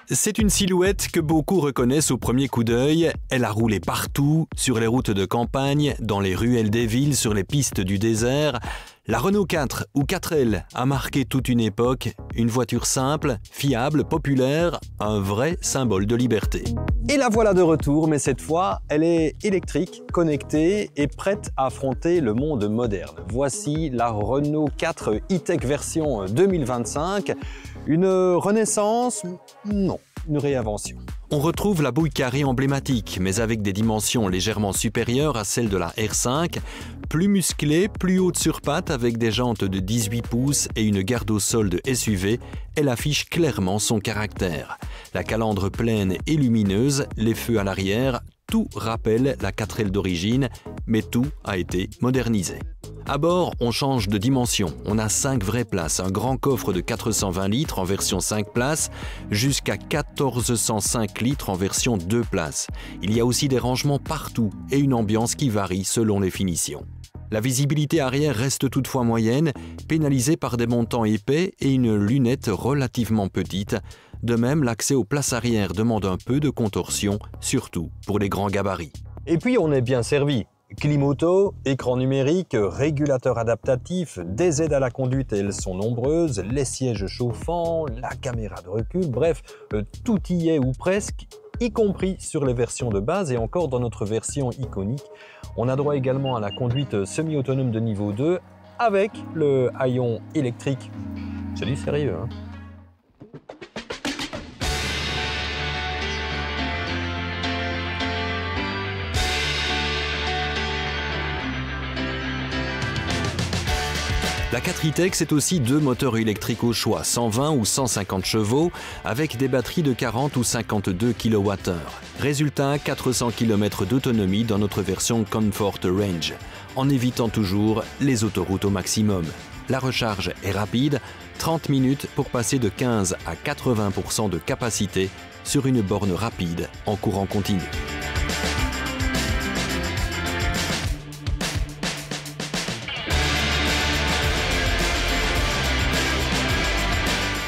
C'est une silhouette que beaucoup reconnaissent au premier coup d'œil. Elle a roulé partout, sur les routes de campagne, dans les ruelles des villes, sur les pistes du désert. La Renault 4 ou 4L a marqué toute une époque, une voiture simple, fiable, populaire, un vrai symbole de liberté. Et la voilà de retour, mais cette fois, elle est électrique, connectée et prête à affronter le monde moderne. Voici la Renault 4 e-Tech version 2025. Une renaissance? Non, une réinvention. On retrouve la bouille carrée emblématique, mais avec des dimensions légèrement supérieures à celles de la R5, plus musclée, plus haute sur pattes avec des jantes de 18 pouces et une garde au sol de SUV, elle affiche clairement son caractère. La calandre pleine et lumineuse, les feux à l'arrière, tout rappelle la 4L d'origine, mais tout a été modernisé. À bord, on change de dimension. On a 5 vraies places, un grand coffre de 420 litres en version 5 places, jusqu'à 1405 litres en version 2 places. Il y a aussi des rangements partout et une ambiance qui varie selon les finitions. La visibilité arrière reste toutefois moyenne, pénalisée par des montants épais et une lunette relativement petite. De même, l'accès aux places arrière demande un peu de contorsion, surtout pour les grands gabarits. Et puis on est bien servi. Clim auto, écran numérique, régulateur adaptatif, des aides à la conduite, elles sont nombreuses, les sièges chauffants, la caméra de recul, bref, tout y est ou presque, y compris sur les versions de base et encore dans notre version iconique. On a droit également à la conduite semi-autonome de niveau 2 avec le haillon électrique. C'est du sérieux, hein? La 4 e-Tech, c'est aussi 2 moteurs électriques au choix, 120 ou 150 chevaux, avec des batteries de 40 ou 52 kWh. Résultat, 400 km d'autonomie dans notre version Comfort Range, en évitant toujours les autoroutes au maximum. La recharge est rapide, 30 minutes pour passer de 15 à 80% de capacité sur une borne rapide en courant continu.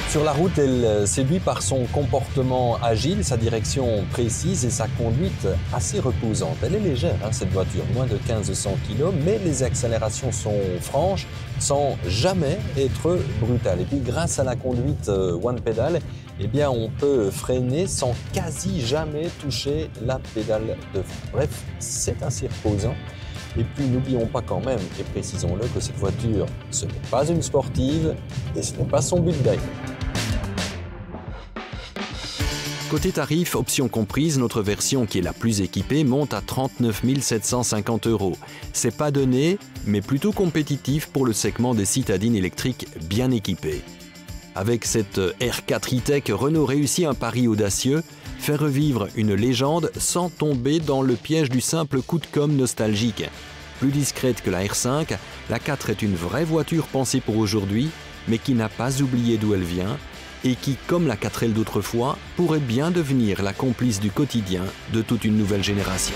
Sur la route, elle séduit par son comportement agile, sa direction précise et sa conduite assez reposante. Elle est légère, cette voiture, moins de 1500 kg, mais les accélérations sont franches sans jamais être brutales. Et puis grâce à la conduite One Pedal, eh bien, on peut freiner sans quasi jamais toucher la pédale de frein. Bref, c'est assez reposant. Et puis n'oublions pas quand même, et précisons-le, que cette voiture, ce n'est pas une sportive et ce n'est pas son but d'ailleurs. Côté tarif, options comprises, notre version qui est la plus équipée monte à 39 750 €. C'est pas donné, mais plutôt compétitif pour le segment des citadines électriques bien équipées. Avec cette R4 e-Tech, Renault réussit un pari audacieux, faire revivre une légende sans tomber dans le piège du simple coup de com' nostalgique. Plus discrète que la R5, la 4 est une vraie voiture pensée pour aujourd'hui, mais qui n'a pas oublié d'où elle vient, et qui, comme la 4L d'autrefois, pourrait bien devenir la complice du quotidien de toute une nouvelle génération.